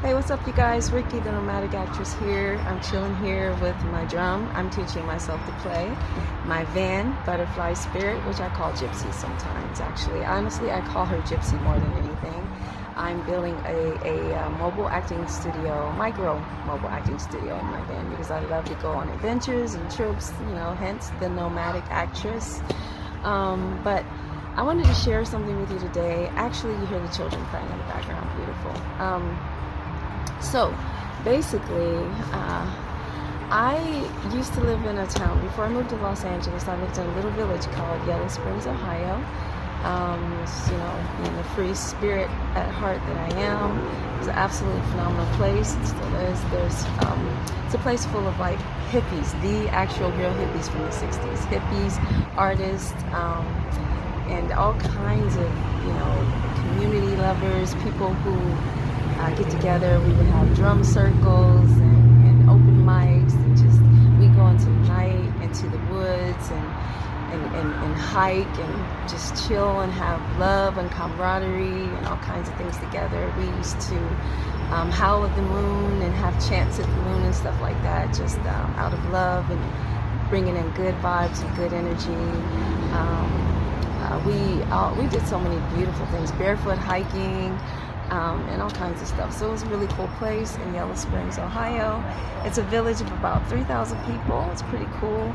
Hey, what's up, you guys? Riki, the nomadic actress here. I'm chilling here with my drum. I'm teaching myself to play my van, Butterfly Spirit, which I call Gypsy sometimes, actually. Honestly, I call her Gypsy more than anything. I'm building a mobile acting studio, micro mobile acting studio in my van because I love to go on adventures and trips, hence the nomadic actress. But I wanted to share something with you today. Actually, you hear the children playing in the background. Beautiful. So basically, I used to live in a town. Before I moved to Los Angeles, I lived in a little village called Yellow Springs, Ohio. Being the free spirit at heart that I am, it's an absolutely phenomenal place. It still is. It's a place full of like hippies, the actual real hippies from the 60s. Hippies, artists, and all kinds of, community lovers, people who get together. We would have drum circles and open mics, and just we go into the night, into the woods, and hike and just chill and have love and camaraderie and all kinds of things together. We used to howl at the moon and have chants at the moon and stuff like that, just out of love and bringing in good vibes and good energy. We did so many beautiful things, barefoot hiking, and all kinds of stuff. So it was a really cool place in Yellow Springs, Ohio. It's a village of about 3,000 people. It's pretty cool,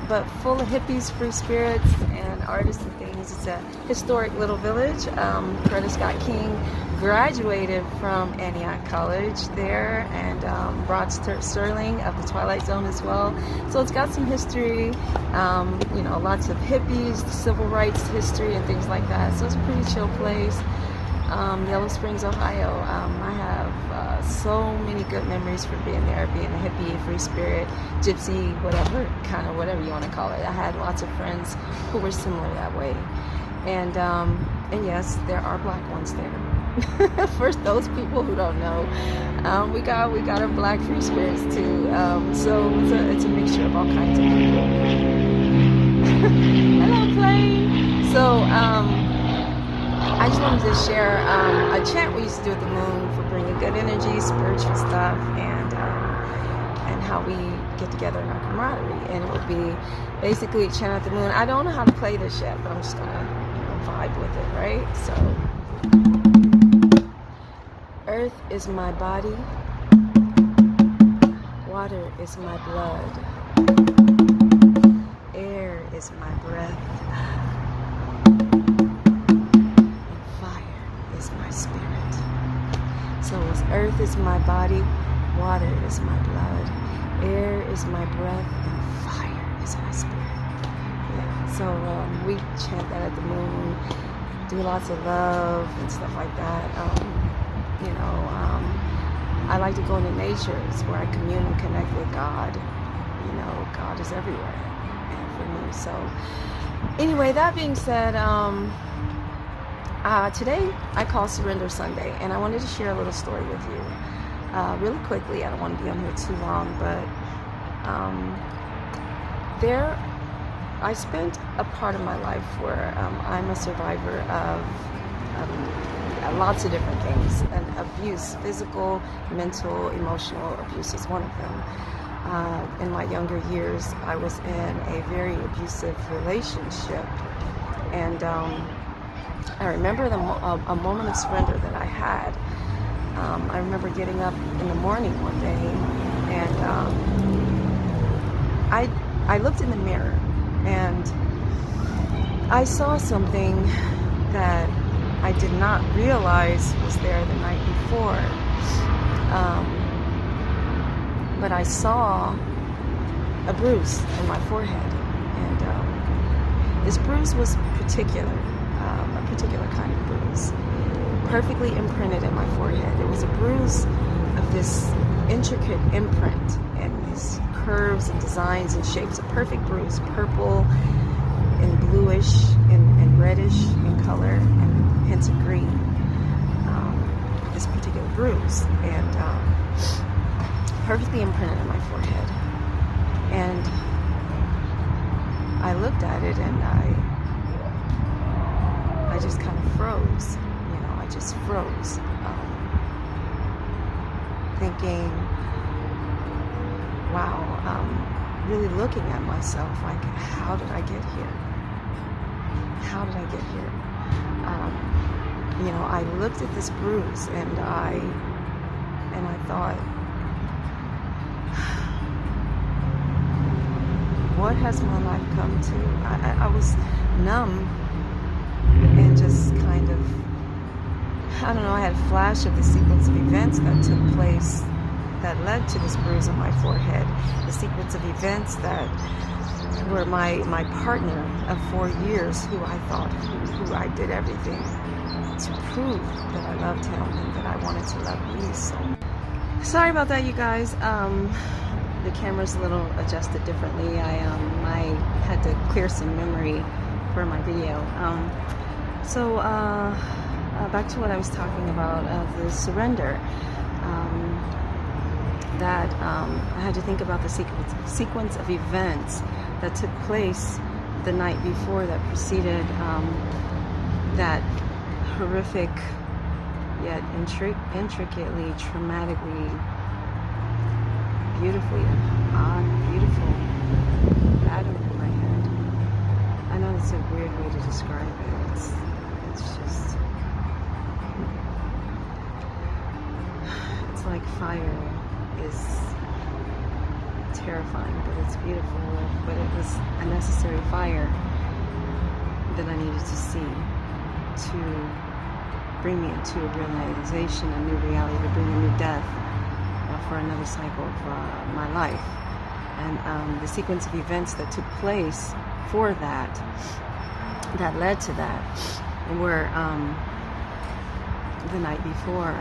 but full of hippies, free spirits, and artists and things. It's a historic little village. Coretta Scott King graduated from Antioch College there, and Rod Sterling of the Twilight Zone as well. So it's got some history, lots of hippies, civil rights history, and things like that. So it's a pretty chill place. Yellow Springs, Ohio. I have so many good memories from being there, being a hippie, free spirit, gypsy, whatever you want to call it. I had lots of friends who were similar that way, and yes, there are black ones there. For those people who don't know, we got our black free spirits too. So it's a mixture of all kinds of people. Hello, plane. So. I just wanted to share a chant we used to do at the moon for bringing good energy, spiritual stuff, and how we get together in our camaraderie. And it would be basically chant at the moon. I don't know how to play this yet, but I'm just gonna vibe with it, right? So, earth is my body, water is my blood, air is my breath, my spirit. So earth is my body, water is my blood, air is my breath, and fire is my spirit. Yeah. So we chant that at the moon, do lots of love and stuff like that. I like to go into nature. It's where I commune and connect with God. God is everywhere, and for me. So anyway, that being said, today I call Surrender Sunday, and I wanted to share a little story with you really quickly. I don't want to be on here too long, but I spent a part of my life where I'm a survivor of lots of different things, and abuse, physical, mental, emotional abuse is one of them. In my younger years, I was in a very abusive relationship, and I remember a moment of surrender that I had. I remember getting up in the morning one day, and I looked in the mirror, and I saw something that I did not realize was there the night before. But I saw a bruise in my forehead, and this bruise was particular. A particular kind of bruise, perfectly imprinted in my forehead. It was a bruise of this intricate imprint and these curves and designs and shapes. A perfect bruise, purple and bluish and reddish in color, and hints of green. This particular bruise, and perfectly imprinted in my forehead. And I looked at it, and I just kind of froze. I just froze. thinking, wow, really looking at myself like, how did I get here? How did I get here? You know, I looked at this bruise and I thought, what has my life come to? I was numb and just kind of, I don't know, I had a flash of the sequence of events that took place that led to this bruise on my forehead. The sequence of events that were my partner of 4 years, who I thought, who I did everything to prove that I loved him and that I wanted to love me. So sorry about that, you guys. The camera's a little adjusted differently. I had to clear some memory for my video. Back to what I was talking about, the surrender. I had to think about the sequence of events that took place the night before that preceded that horrific yet intricately, traumatically, beautiful pattern in my head. I know it's a weird way to describe it. It's just, it's like fire is terrifying, but it's beautiful. But it was a necessary fire that I needed to see to bring me into a realization, a new reality, to bring a new death for another cycle of my life. And the sequence of events that took place for that led to that, were the night before,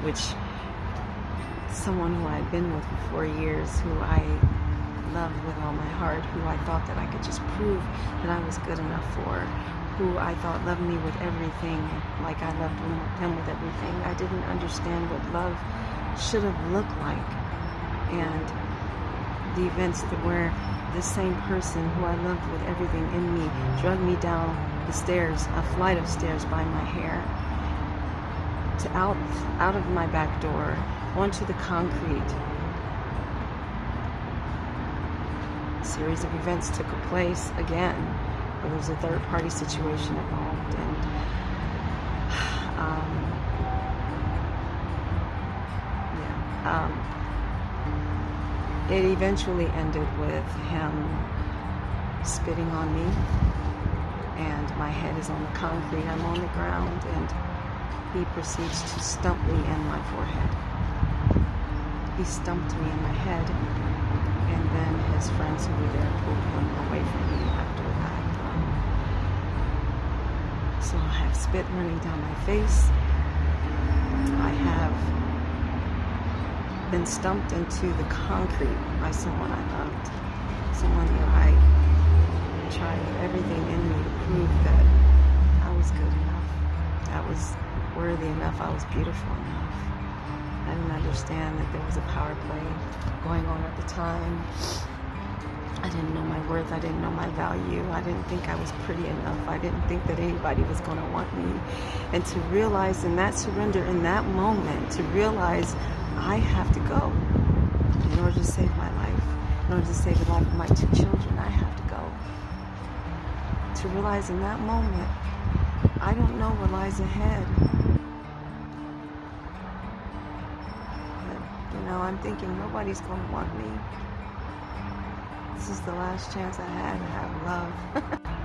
which someone who I had been with for 4 years, who I loved with all my heart, who I thought that I could just prove that I was good enough for, who I thought loved me with everything, like I loved him with everything. I didn't understand what love should have looked like. And the events that where this same person who I loved with everything in me dragged me down the stairs, a flight of stairs by my hair, to out of my back door, onto the concrete. A series of events took place again, where there was a third-party situation involved, and it eventually ended with him spitting on me, and my head is on the concrete. I'm on the ground, and he proceeds to stump me in my forehead. He stumped me in my head, and then his friends who were there pulled him away from me after that. So I have spit running down my face. I have been stumped into the concrete by someone I loved, someone that I tried everything in me to prove that I was good enough, I was worthy enough, I was beautiful enough. I didn't understand that there was a power play going on at the time. I didn't know my worth, I didn't know my value, I didn't think I was pretty enough, I didn't think that anybody was going to want me. And to realize in that surrender, in that moment, to realize I have to go in order to save my life, in order to save the life of my 2 children. I have to go. To realize in that moment, I don't know what lies ahead. But, you know, I'm thinking nobody's going to want me. This is the last chance I had to have love.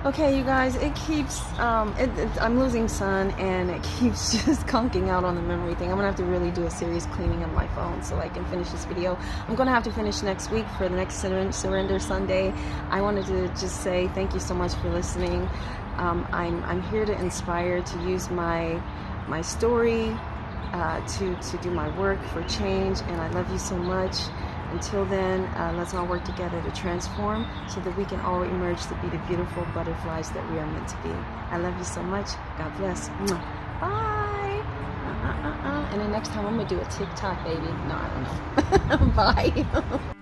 Okay, you guys, it keeps, I'm losing sun, and it keeps just conking out on the memory thing. I'm going to have to really do a serious cleaning of my phone so I can finish this video. I'm going to have to finish next week for the next Surrender Sunday. I wanted to just say thank you so much for listening. I'm here to inspire, to use my story to do my work for change, and I love you so much. Until then, let's all work together to transform so that we can all emerge to be the beautiful butterflies that we are meant to be. I love you so much. God bless. Bye. And then next time I'm going to do a TikTok, baby. No, I don't know. Bye.